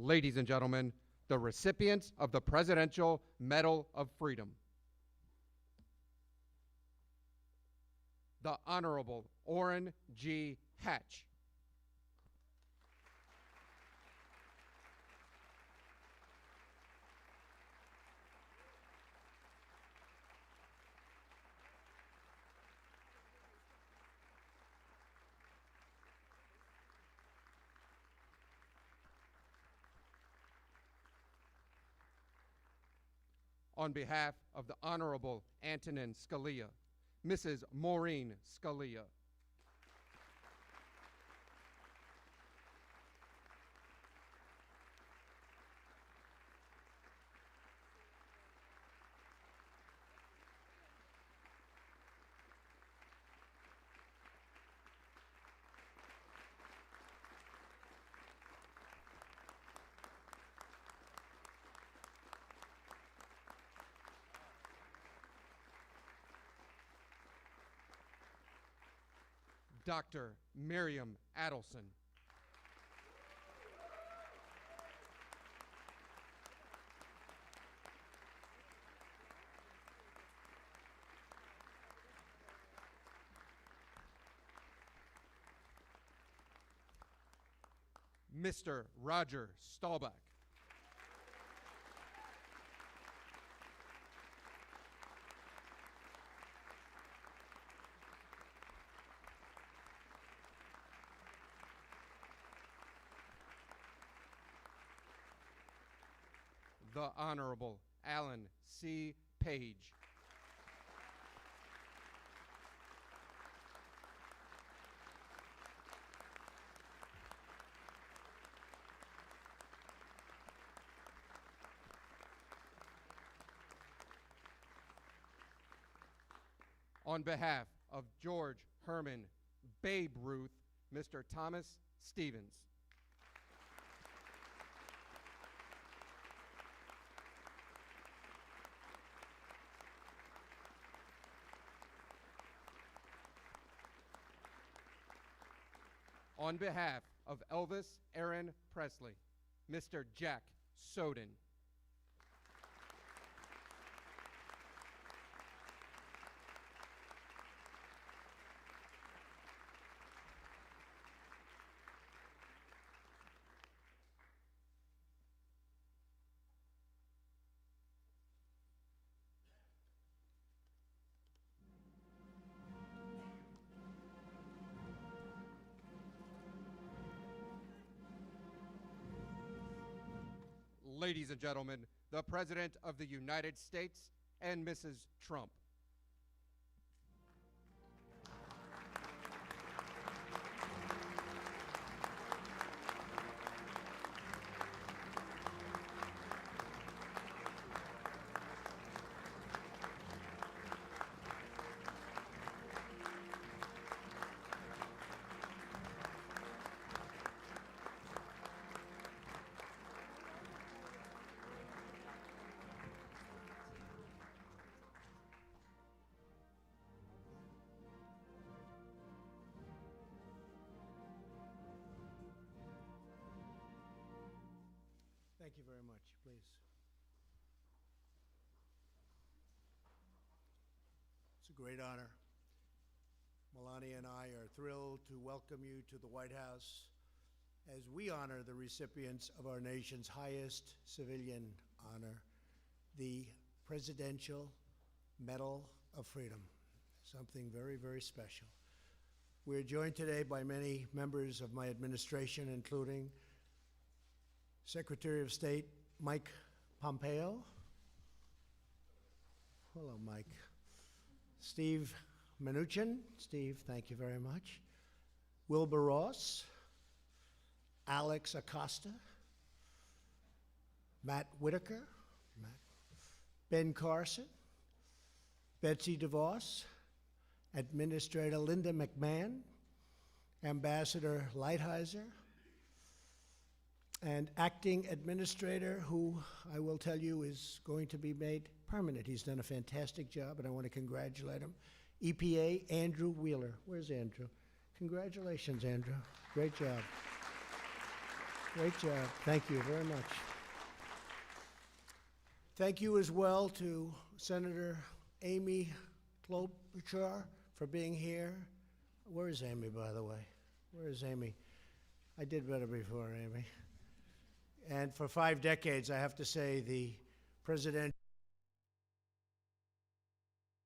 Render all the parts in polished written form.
ladies and gentlemen, the recipients of the Presidential Medal of Freedom. The Honorable Orrin G. Hatch. On behalf of the Honorable Antonin Scalia, Mrs. Maureen Scalia. Dr. Miriam Adelson. Mr. Roger Staubach. The Honorable Alan C. Page. On behalf of George Herman Babe Ruth, Mr. Thomas Stevens. On behalf of Elvis Orrin Presley, Mr. Jack Soden. Ladies and gentlemen, the President of the United States and Mrs. Trump. Thank you very much. Please. It's a great honor. Melania and I are thrilled to welcome you to the White House as we honor the recipients of our nation's highest civilian honor, the Presidential Medal of Freedom, something very, very special. We're joined today by many members of my administration, including Secretary of State Mike Pompeo. Hello, Mike. Steve Mnuchin. Steve, thank you very much. Wilbur Ross. Alex Acosta. Matt Whitaker. Ben Carson. Betsy DeVos. Administrator Linda McMahon. Ambassador Lighthizer. And acting administrator, who I will tell you is going to be made permanent. He's done a fantastic job, and I want to congratulate him. EPA, Andrew Wheeler. Where's Andrew? Congratulations, Andrew. Great job. Great job. Thank you very much. Thank you as well to Senator Amy Klobuchar for being here. Where is Amy, by the way? Where is Amy? I did better before, Amy. And for 5 decades, I have to say, the presidential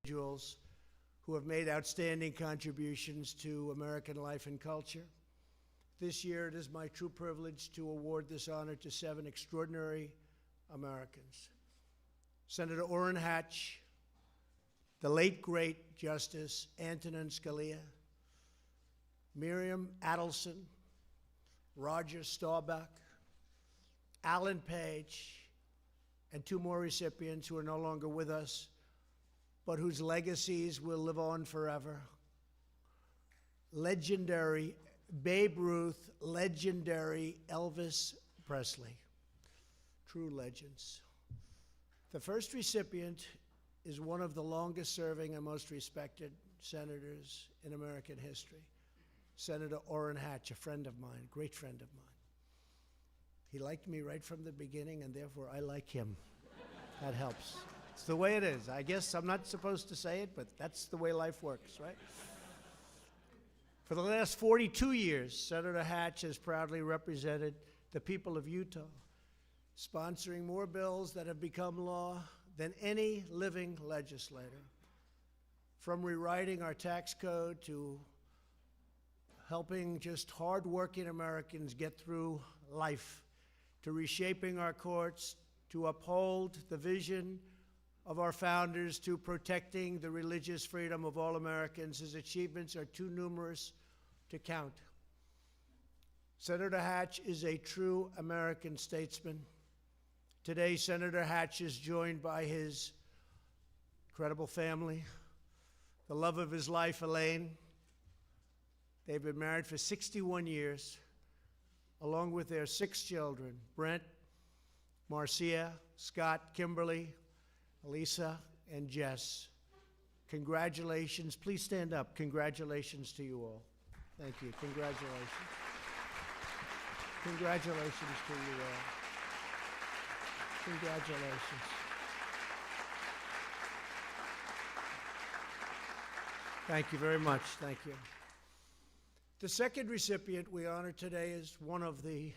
individuals who have made outstanding contributions to American life and culture. This year, it is my true privilege to award this honor to 7 extraordinary Americans. Senator Orrin Hatch, the late, great Justice Antonin Scalia, Miriam Adelson, Roger Staubach, Alan Page, and 2 more recipients who are no longer with us, but whose legacies will live on forever. Legendary Babe Ruth, legendary Elvis Presley. True legends. The first recipient is one of the longest-serving and most respected senators in American history, Senator Orrin Hatch, a friend of mine, a great friend of mine. He liked me right from the beginning, and therefore I like him. That helps. It's the way it is. I guess I'm not supposed to say it, but that's the way life works, right? For the last 42 years, Senator Hatch has proudly represented the people of Utah, sponsoring more bills that have become law than any living legislator, from rewriting our tax code to helping just hard-working Americans get through life, to reshaping our courts, to uphold the vision of our founders, to protecting the religious freedom of all Americans. His achievements are too numerous to count. Senator Hatch is a true American statesman. Today, Senator Hatch is joined by his incredible family, the love of his life, Elaine. They've been married for 61 years, along with their 6 children, Brent, Marcia, Scott, Kimberly, Elisa, and Jess. Congratulations. Please stand up. Congratulations to you all. Thank you. Congratulations. Congratulations to you all. Congratulations. Thank you very much. Thank you. The second recipient we honor today is one of the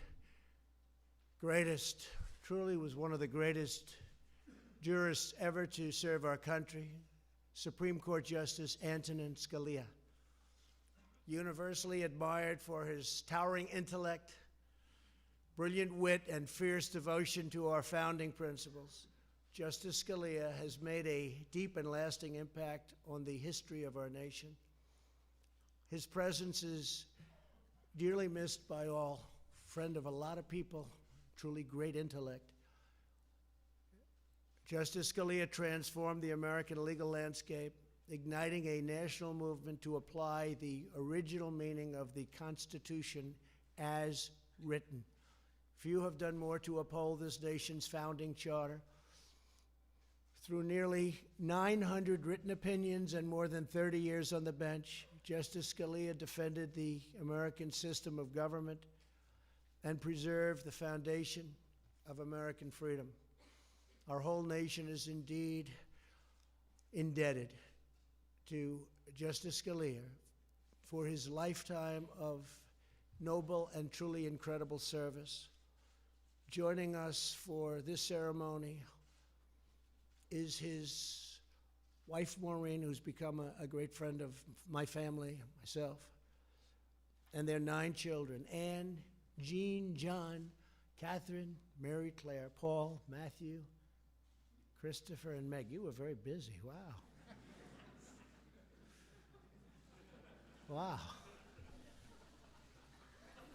greatest, truly was one of the greatest jurists ever to serve our country, Supreme Court Justice Antonin Scalia. Universally admired for his towering intellect, brilliant wit, and fierce devotion to our founding principles, Justice Scalia has made a deep and lasting impact on the history of our nation. His presence is dearly missed by all, friend of a lot of people, truly great intellect. Justice Scalia transformed the American legal landscape, igniting a national movement to apply the original meaning of the Constitution as written. Few have done more to uphold this nation's founding charter. Through nearly 900 written opinions and more than 30 years on the bench, Justice Scalia defended the American system of government and preserved the foundation of American freedom. Our whole nation is indeed indebted to Justice Scalia for his lifetime of noble and truly incredible service. Joining us for this ceremony is his wife, Maureen, who's become a great friend of my family, myself, and their 9 children, Anne, Jean, John, Catherine, Mary Claire, Paul, Matthew, Christopher, and Meg. You were very busy. Wow. Wow.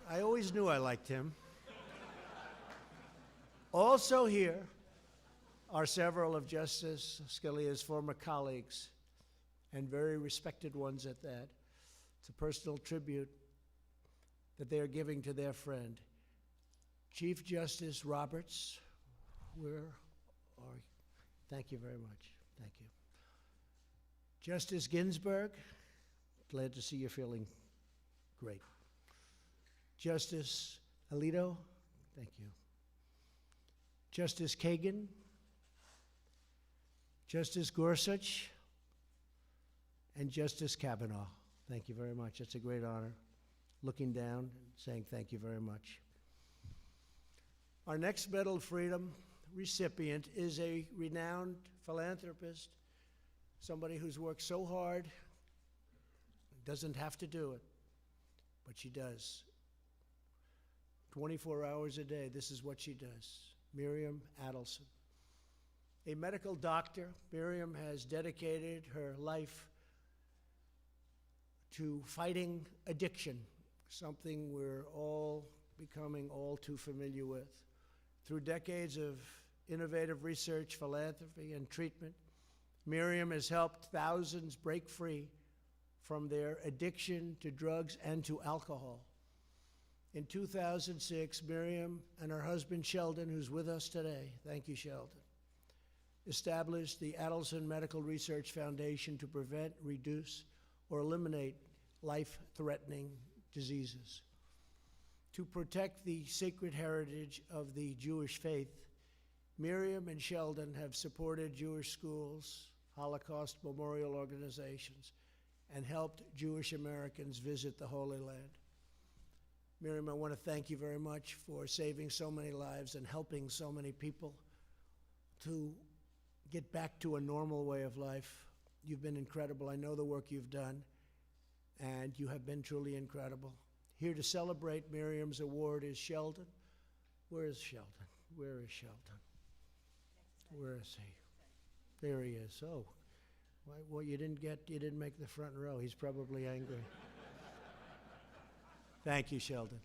I always knew I liked him. Also here are several of Justice Scalia's former colleagues, and very respected ones at that. It's a personal tribute that they are giving to their friend. Chief Justice Roberts, where are you? Thank you very much. Thank you. Justice Ginsburg, glad to see you're feeling great. Justice Alito, Thank you. Justice Kagan, Justice Gorsuch, and Justice Kavanaugh. Thank you very much. It's a great honor. Looking down and saying thank you very much. Our next Medal of Freedom recipient is a renowned philanthropist, somebody who's worked so hard, doesn't have to do it, but she does. 24 hours a day, this is what she does. Miriam Adelson. A medical doctor, Miriam has dedicated her life to fighting addiction, something we're all becoming all too familiar with. Through decades of innovative research, philanthropy, and treatment, Miriam has helped thousands break free from their addiction to drugs and to alcohol. In 2006, Miriam and her husband Sheldon, who's with us today, thank you, Sheldon, established the Adelson Medical Research Foundation to prevent, reduce, or eliminate life-threatening diseases. To protect the sacred heritage of the Jewish faith, Miriam and Sheldon have supported Jewish schools, Holocaust memorial organizations, and helped Jewish Americans visit the Holy Land. Miriam, I want to thank you very much for saving so many lives and helping so many people to get back to a normal way of life. You've been incredible. I know the work you've done, and you have been truly incredible. Here to celebrate Miriam's award is Sheldon. Where is Sheldon? Where is Sheldon? Where is he? There he is. Oh, well, you didn't make the front row. He's probably angry. Thank you, Sheldon.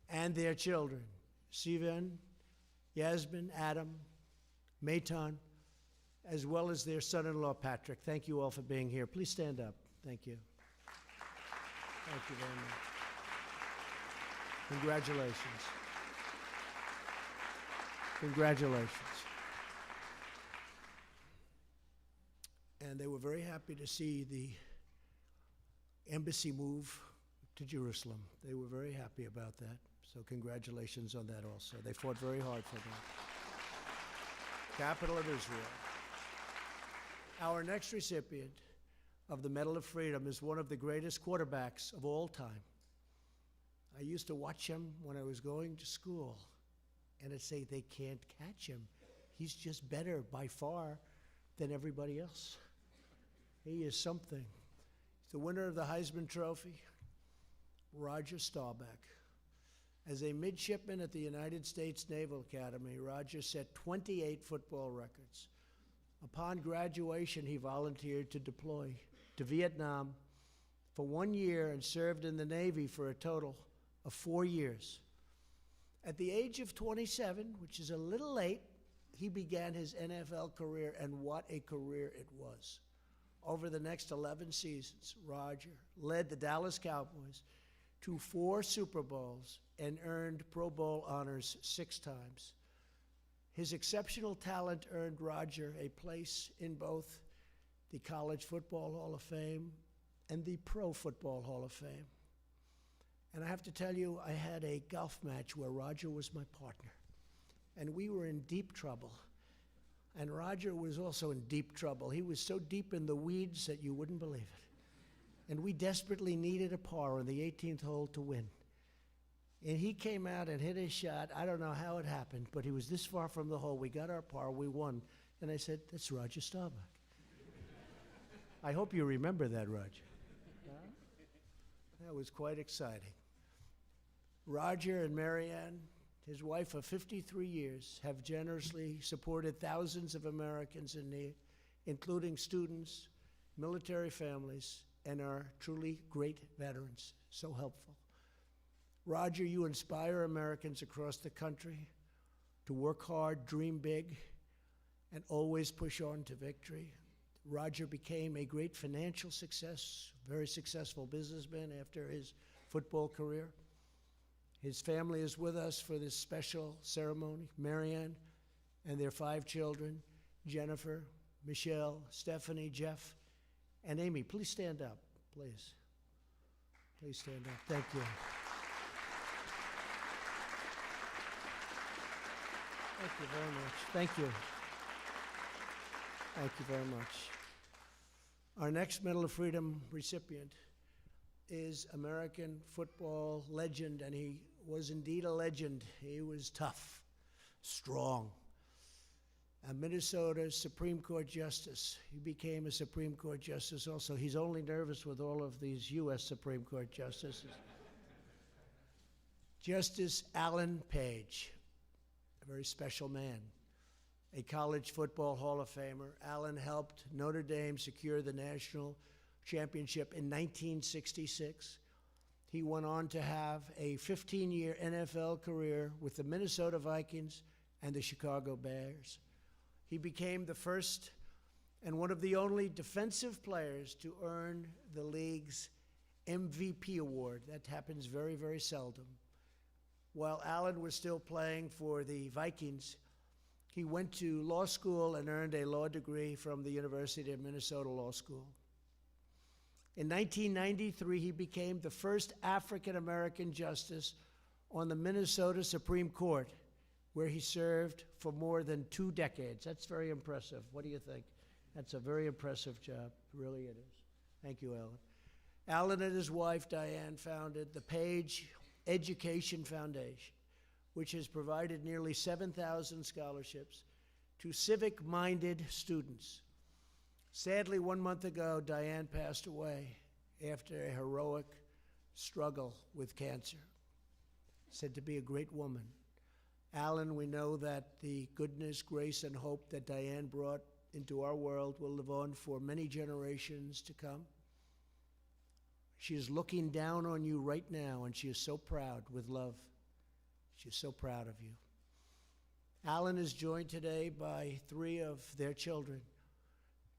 And their children, Sivan, Yasmin, Adam, Maitan, as well as their son-in-law, Patrick. Thank you all for being here. Please stand up. Thank you. Thank you very much. Congratulations. Congratulations. And they were very happy to see the embassy move to Jerusalem. They were very happy about that. So congratulations on that also. They fought very hard for that. Capital of Israel. Our next recipient of the Medal of Freedom is one of the greatest quarterbacks of all time. I used to watch him when I was going to school, and I'd say, they can't catch him. He's just better by far than everybody else. He is something. He's the winner of the Heisman Trophy, Roger Staubach. As a midshipman at the United States Naval Academy, Roger set 28 football records. Upon graduation, he volunteered to deploy to Vietnam for 1 year and served in the Navy for a total of 4 years. At the age of 27, which is a little late, he began his NFL career, and what a career it was. Over the next 11 seasons, Roger led the Dallas Cowboys to 4 Super Bowls and earned Pro Bowl honors 6 times. His exceptional talent earned Roger a place in both the College Football Hall of Fame and the Pro Football Hall of Fame. And I have to tell you, I had a golf match where Roger was my partner, and we were in deep trouble. And Roger was also in deep trouble. He was so deep in the weeds that you wouldn't believe it. And we desperately needed a par on the 18th hole to win. And he came out and hit his shot. I don't know how it happened, but he was this far from the hole. We got our par, we won. And I said, that's Roger Staubach. I hope you remember that, Roger. That was quite exciting. Roger and Marianne, his wife of 53 years, have generously supported thousands of Americans in need, including students, military families, and our truly great veterans. So helpful. Roger, you inspire Americans across the country to work hard, dream big, and always push on to victory. Roger became a great financial success, very successful businessman after his football career. His family is with us for this special ceremony. Marianne and their 5 children, Jennifer, Michelle, Stephanie, Jeff, and Amy. Please stand up, please. Please stand up. Thank you. Thank you very much. Thank you. Thank you very much. Our next Medal of Freedom recipient is American football legend, and he was indeed a legend. He was tough, strong. A Minnesota Supreme Court justice. He became a Supreme Court justice also. He's only nervous with all of these U.S. Supreme Court justices. Justice Alan Page, a very special man, a college football Hall of Famer. Alan helped Notre Dame secure the national championship in 1966. He went on to have a 15-year NFL career with the Minnesota Vikings and the Chicago Bears. He became the first and one of the only defensive players to earn the league's MVP award. That happens very, very seldom. While Alan was still playing for the Vikings, he went to law school and earned a law degree from the University of Minnesota Law School. In 1993, he became the first African-American justice on the Minnesota Supreme Court, where he served for more than 2 decades. That's very impressive. What do you think? That's a very impressive job. Really it is. Thank you, Alan. Alan and his wife, Diane, founded the Page Education Foundation, which has provided nearly 7,000 scholarships to civic-minded students. Sadly, 1 month ago, Diane passed away after a heroic struggle with cancer. Said to be a great woman. Alan, we know that the goodness, grace, and hope that Diane brought into our world will live on for many generations to come. She is looking down on you right now, and she is so proud with love. She is so proud of you. Alan is joined today by 3 of their children,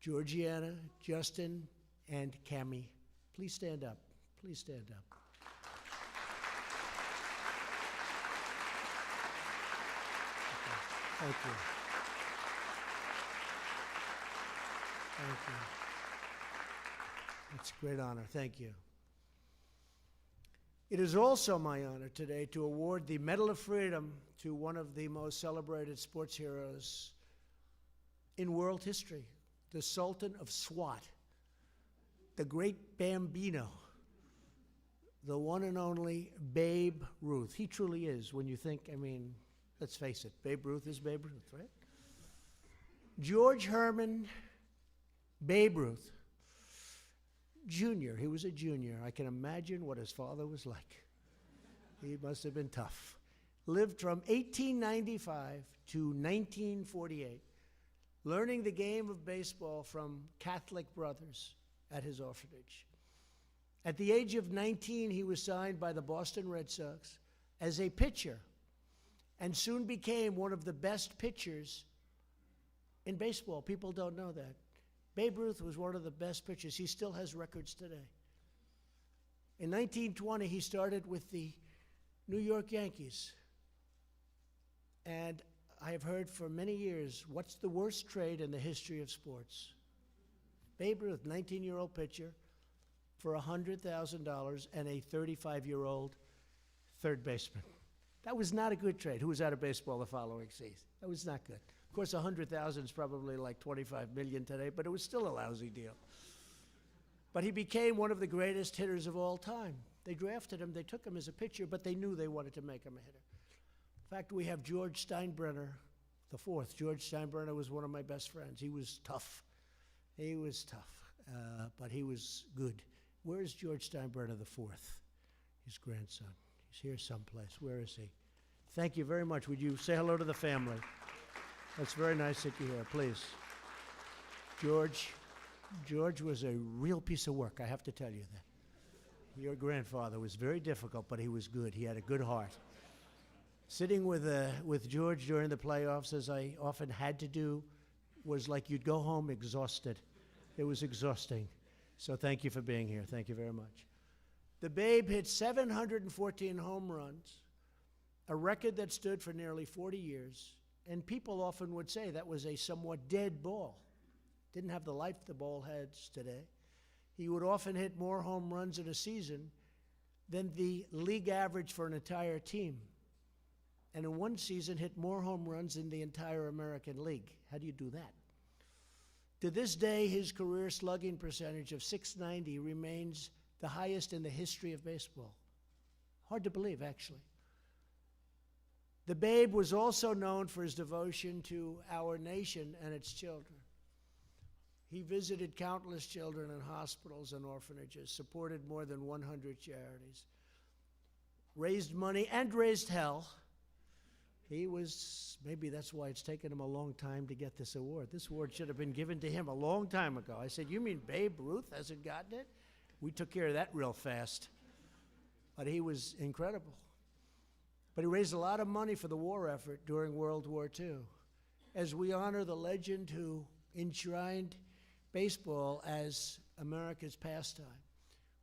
Georgiana, Justin, and Cammie. Please stand up. Please stand up. Thank you. Thank you. It's a great honor. Thank you. It is also my honor today to award the Medal of Freedom to one of the most celebrated sports heroes in world history, the Sultan of Swat, the great Bambino, the one and only Babe Ruth. He truly is, when you think, I mean, let's face it, Babe Ruth is Babe Ruth, right? George Herman Babe Ruth Jr., he was a junior. I can imagine what his father was like. He must have been tough. Lived from 1895 to 1948, learning the game of baseball from Catholic brothers at his orphanage. At the age of 19, he was signed by the Boston Red Sox as a pitcher and soon became one of the best pitchers in baseball. People don't know that. Babe Ruth was one of the best pitchers. He still has records today. In 1920, he started with the New York Yankees. And I have heard for many years, what's the worst trade in the history of sports? Babe Ruth, 19-year-old pitcher, for $100,000 and a 35-year-old third baseman. That was not a good trade. Who was out of baseball the following season? That was not good. Of course, 100,000 is probably like 25 million today, but it was still a lousy deal. But he became one of the greatest hitters of all time. They drafted him, they took him as a pitcher, but they knew they wanted to make him a hitter. In fact, we have George Steinbrenner the fourth. George Steinbrenner was one of my best friends. He was tough. He was tough, but he was good. Where is George Steinbrenner the fourth? His grandson. He's here someplace. Where is he? Thank you very much. Would you say hello to the family? That's very nice that you're here. Please. George was a real piece of work, I have to tell you that. Your grandfather was very difficult, but he was good. He had a good heart. Sitting with George during the playoffs, as I often had to do, was like you'd go home exhausted. It was exhausting. So thank you for being here. Thank you very much. The Babe hit 714 home runs, a record that stood for nearly 40 years. And people often would say that was a somewhat dead ball. Didn't have the life the ball has today. He would often hit more home runs in a season than the league average for an entire team. and in one season hit more home runs than the entire American League. How do you do that? To this day, his career slugging percentage of .690 remains the highest in the history of baseball. Hard to believe, actually. The Babe was also known for his devotion to our nation and its children. He visited countless children in hospitals and orphanages, supported more than 100 charities, raised money and raised hell. He was, maybe that's why it's taken him a long time to get this award. This award should have been given to him a long time ago. I said, you mean Babe Ruth hasn't gotten it? We took care of that real fast. But he was incredible. But he raised a lot of money for the war effort during World War II. As we honor the legend who enshrined baseball as America's pastime,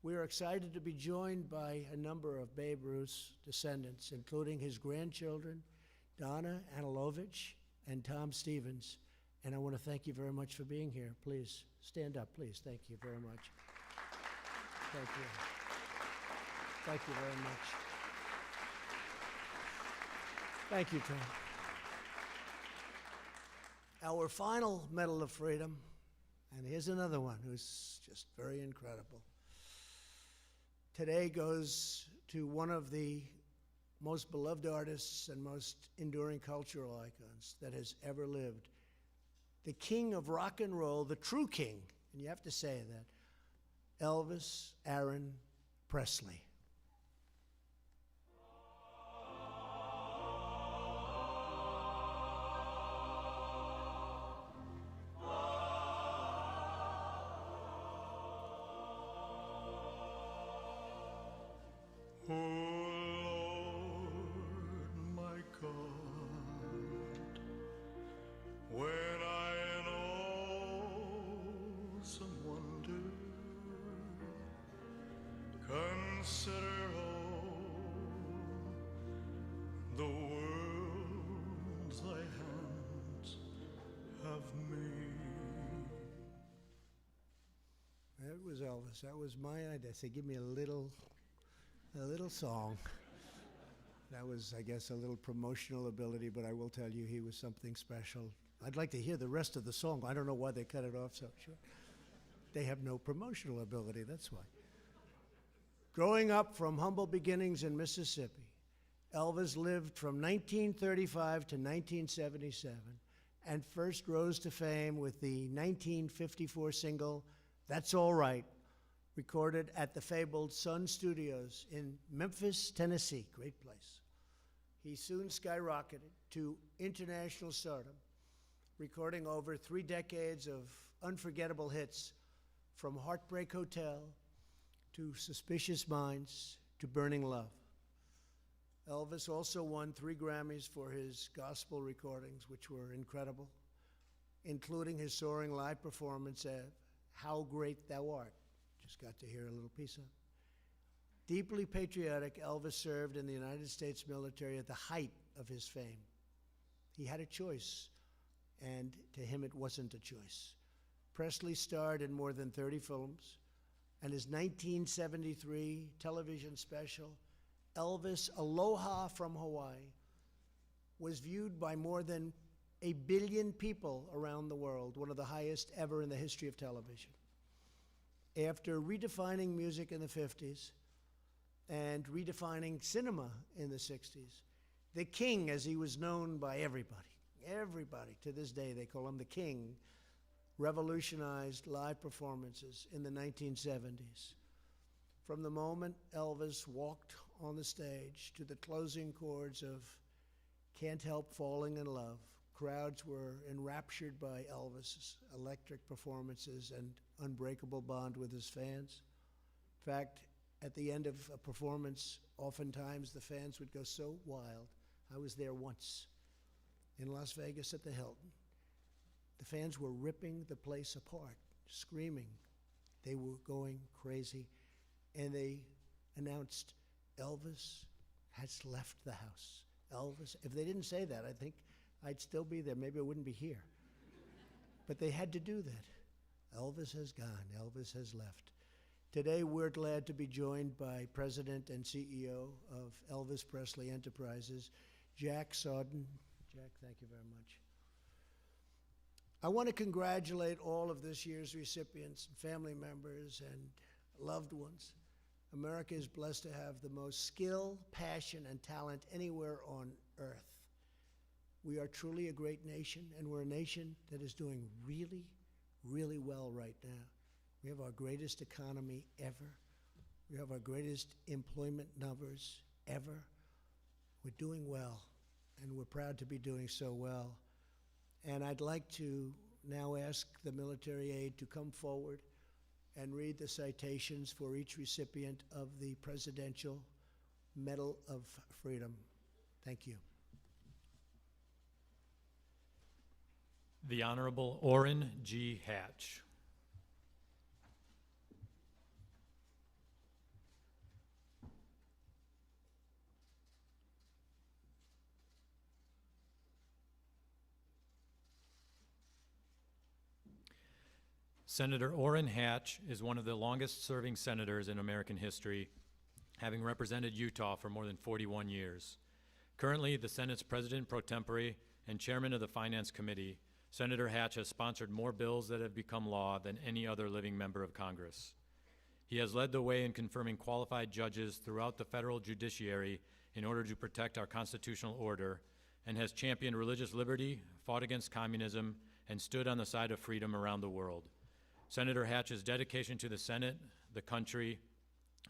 we are excited to be joined by a number of Babe Ruth's descendants, including his grandchildren, Donna Anilovich and Tom Stevens. And I want to thank you very much for being here. Please stand up, please. Thank you very much. Thank you. Thank you very much. Thank you, Tom. Our final Medal of Freedom, and here's another one who's just very incredible. Today goes to one of the most beloved artists and most enduring cultural icons that has ever lived. The king of rock and roll, the true king, and you have to say that, Elvis Aaron Presley. Consider all the worlds thy hands have made. That was Elvis. That was my idea. I said, give me a little song. That was, I guess, a little promotional ability, but I will tell you he was something special. I'd like to hear the rest of the song. I don't know why they cut it off so short. They have no promotional ability, that's why. Growing up from humble beginnings in Mississippi, Elvis lived from 1935 to 1977 and first rose to fame with the 1954 single, That's All Right, recorded at the fabled Sun Studios in Memphis, Tennessee, great place. He soon skyrocketed to international stardom, recording over 3 decades of unforgettable hits, from Heartbreak Hotel to Suspicious Minds to Burning Love. Elvis also won 3 Grammys for his gospel recordings, which were incredible, including his soaring live performance of How Great Thou Art. Just got to hear a little piece of it. Deeply patriotic, Elvis served in the United States military at the height of his fame. He had a choice, and to him it wasn't a choice. Presley starred in more than 30 films, and his 1973 television special, Elvis Aloha from Hawaii, was viewed by more than 1 billion people around the world, one of the highest ever in the history of television. After redefining music in the 50s and redefining cinema in the 60s, the King, as he was known by everybody to this day, they call him the King, revolutionized live performances in the 1970s. From the moment Elvis walked on the stage to the closing chords of Can't Help Falling in Love, crowds were enraptured by Elvis's electric performances and unbreakable bond with his fans. In fact, at the end of a performance, oftentimes the fans would go so wild. I was there once in Las Vegas at the Hilton. The fans were ripping the place apart, screaming. They were going crazy. And they announced, Elvis has left the house. Elvis, if they didn't say that, I think I'd still be there. Maybe I wouldn't be here. But they had to do that. Elvis has gone. Elvis has left. Today, we're glad to be joined by President and CEO of Elvis Presley Enterprises, Jack Sawden. Jack, thank you very much. I want to congratulate all of this year's recipients, family members, and loved ones. America is blessed to have the most skill, passion, and talent anywhere on earth. We are truly a great nation, and we're a nation that is doing really, really well right now. We have our greatest economy ever. We have our greatest employment numbers ever. We're doing well, and we're proud to be doing so well. And I'd like to now ask the military aide to come forward and read the citations for each recipient of the Presidential Medal of Freedom. Thank you. The Honorable Orrin G. Hatch. Senator Orrin Hatch is one of the longest-serving senators in American history, having represented Utah for more than 41 years. Currently, the Senate's president pro tempore and chairman of the Finance Committee, Senator Hatch has sponsored more bills that have become law than any other living member of Congress. He has led the way in confirming qualified judges throughout the federal judiciary in order to protect our constitutional order, and has championed religious liberty, fought against communism, and stood on the side of freedom around the world. Senator Hatch's dedication to the Senate, the country,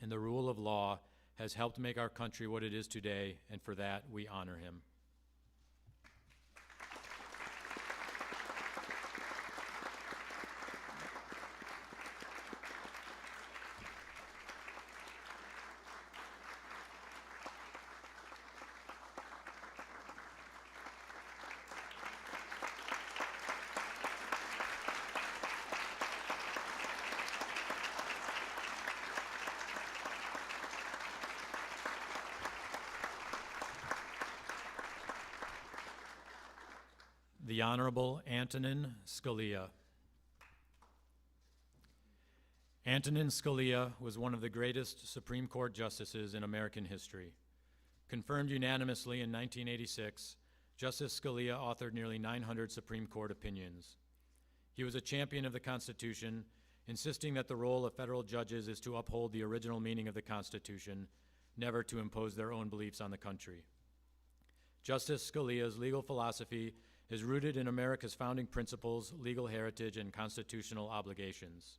and the rule of law has helped make our country what it is today, and for that we honor him. The Honorable Antonin Scalia. Antonin Scalia was one of the greatest Supreme Court justices in American history. Confirmed unanimously in 1986, Justice Scalia authored nearly 900 Supreme Court opinions. He was a champion of the Constitution, insisting that the role of federal judges is to uphold the original meaning of the Constitution, never to impose their own beliefs on the country. Justice Scalia's legal philosophy is rooted in America's founding principles, legal heritage, and constitutional obligations.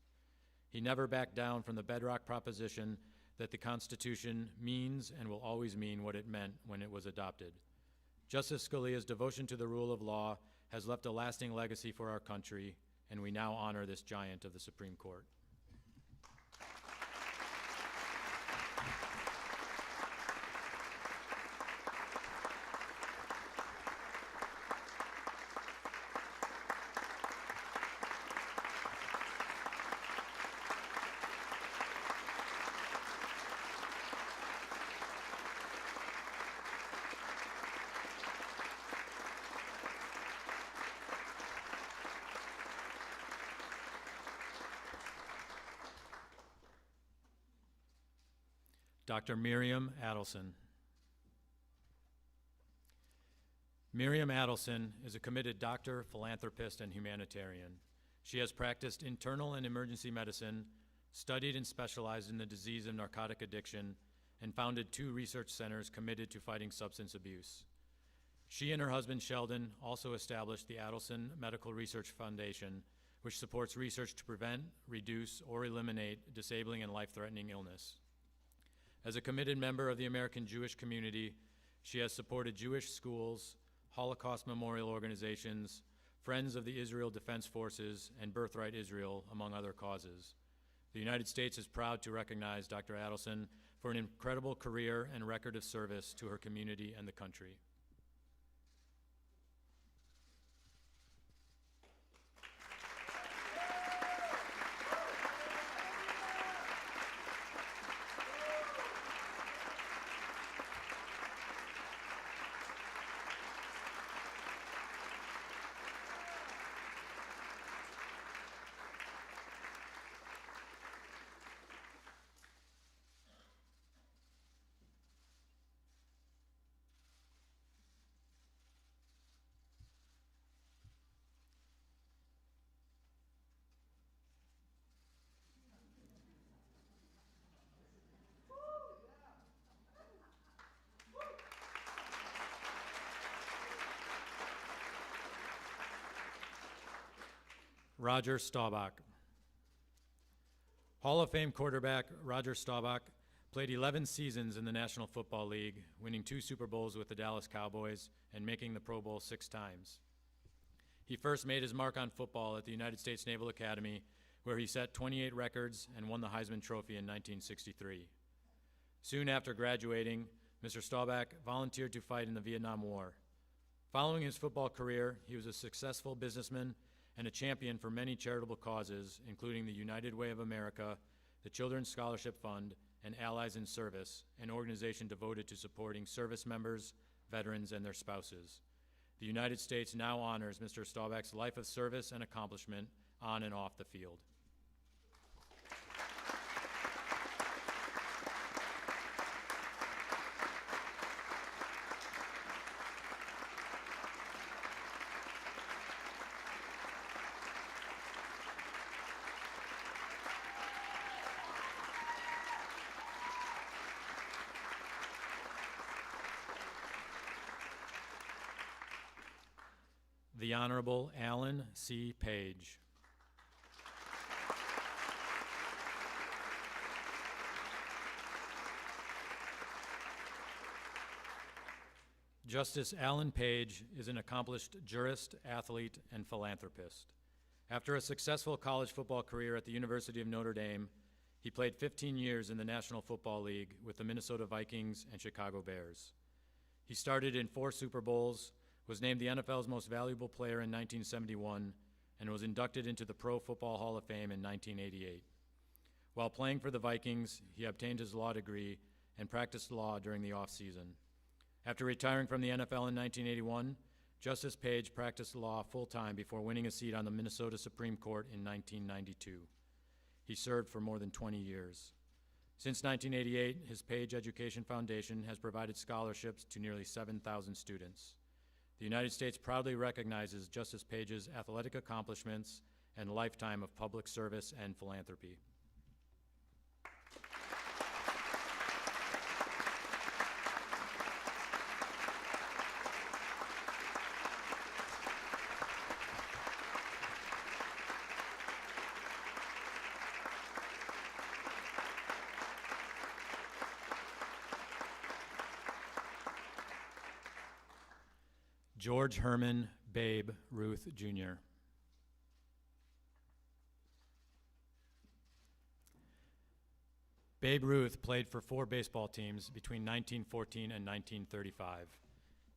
He never backed down from the bedrock proposition that the Constitution means and will always mean what it meant when it was adopted. Justice Scalia's devotion to the rule of law has left a lasting legacy for our country, and we now honor this giant of the Supreme Court. Dr. Miriam Adelson. Miriam Adelson is a committed doctor, philanthropist, and humanitarian. She has practiced internal and emergency medicine, studied and specialized in the disease of narcotic addiction, and founded 2 research centers committed to fighting substance abuse. She and her husband Sheldon also established the Adelson Medical Research Foundation, which supports research to prevent, reduce, or eliminate disabling and life-threatening illness. As a committed member of the American Jewish community, she has supported Jewish schools, Holocaust memorial organizations, Friends of the Israel Defense Forces, and Birthright Israel, among other causes. The United States is proud to recognize Dr. Adelson for an incredible career and record of service to her community and the country. Roger Staubach. Hall of Fame quarterback Roger Staubach played 11 seasons in the National Football League, winning 2 Super Bowls with the Dallas Cowboys and making the Pro Bowl 6 times. He first made his mark on football at the United States Naval Academy, where he set 28 records and won the Heisman Trophy in 1963. Soon after graduating, Mr. Staubach volunteered to fight in the Vietnam War. Following his football career, he was a successful businessman and a champion for many charitable causes, including the United Way of America, the Children's Scholarship Fund, and Allies in Service, an organization devoted to supporting service members, veterans, and their spouses. The United States now honors Mr. Staubach's life of service and accomplishment on and off the field. The Honorable Alan C. Page. Justice Alan Page is an accomplished jurist, athlete, and philanthropist. After a successful college football career at the University of Notre Dame, he played 15 years in the National Football League with the Minnesota Vikings and Chicago Bears. He started in 4 Super Bowls, was named the NFL's most valuable player in 1971, and was inducted into the Pro Football Hall of Fame in 1988. While playing for the Vikings, he obtained his law degree and practiced law during the off-season. After retiring from the NFL in 1981, Justice Page practiced law full-time before winning a seat on the Minnesota Supreme Court in 1992. He served for more than 20 years. Since 1988, his Page Education Foundation has provided scholarships to nearly 7,000 students. The United States proudly recognizes Justice Page's athletic accomplishments and lifetime of public service and philanthropy. George Herman Babe Ruth, Jr. Babe Ruth played for 4 baseball teams between 1914 and 1935.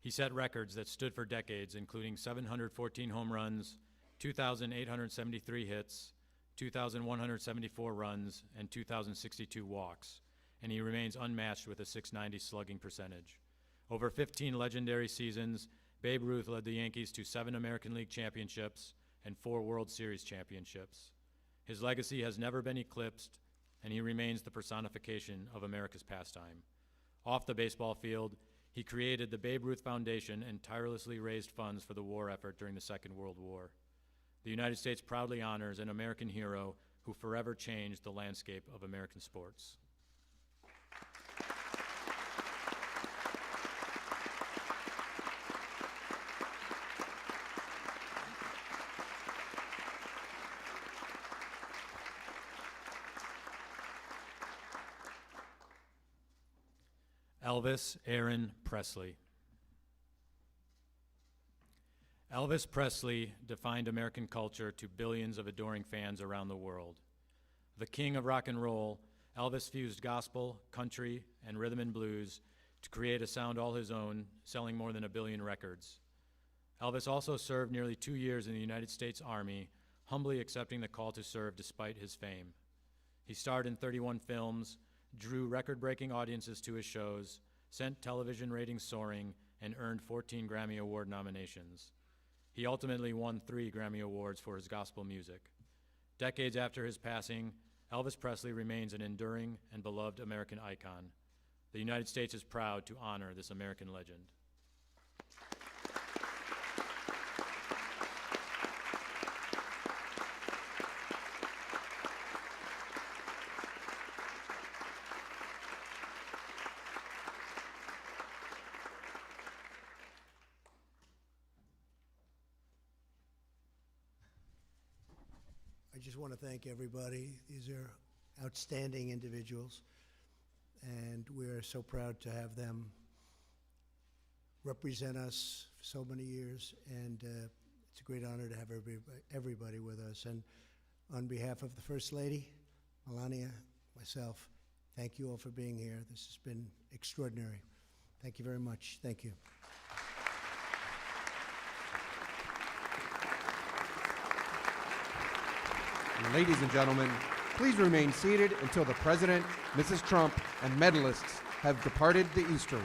He set records that stood for decades, including 714 home runs, 2,873 hits, 2,174 runs, and 2,062 walks, and he remains unmatched with a .690 slugging percentage. Over 15 legendary seasons, Babe Ruth led the Yankees to 7 American League championships and 4 World Series championships. His legacy has never been eclipsed, and he remains the personification of America's pastime. Off the baseball field, he created the Babe Ruth Foundation and tirelessly raised funds for the war effort during the Second World War. The United States proudly honors an American hero who forever changed the landscape of American sports. Elvis Orrin Presley. Elvis Presley defined American culture to billions of adoring fans around the world. The king of rock and roll, Elvis fused gospel, country, and rhythm and blues to create a sound all his own, selling more than 1 billion records. Elvis also served nearly 2 years in the United States Army, humbly accepting the call to serve despite his fame. He starred in 31 films, drew record-breaking audiences to his shows, sent television ratings soaring, and earned 14 Grammy Award nominations. He ultimately won 3 Grammy Awards for his gospel music. Decades after his passing, Elvis Presley remains an enduring and beloved American icon. The United States is proud to honor this American legend. I just want to thank everybody. These are outstanding individuals, and we're so proud to have them represent us for so many years, and it's a great honor to have everybody with us. And on behalf of the First Lady, Melania, myself, thank you all for being here. This has been extraordinary. Thank you very much. Thank you. Ladies and gentlemen, please remain seated until the President, Mrs. Trump, and medalists have departed the East Room.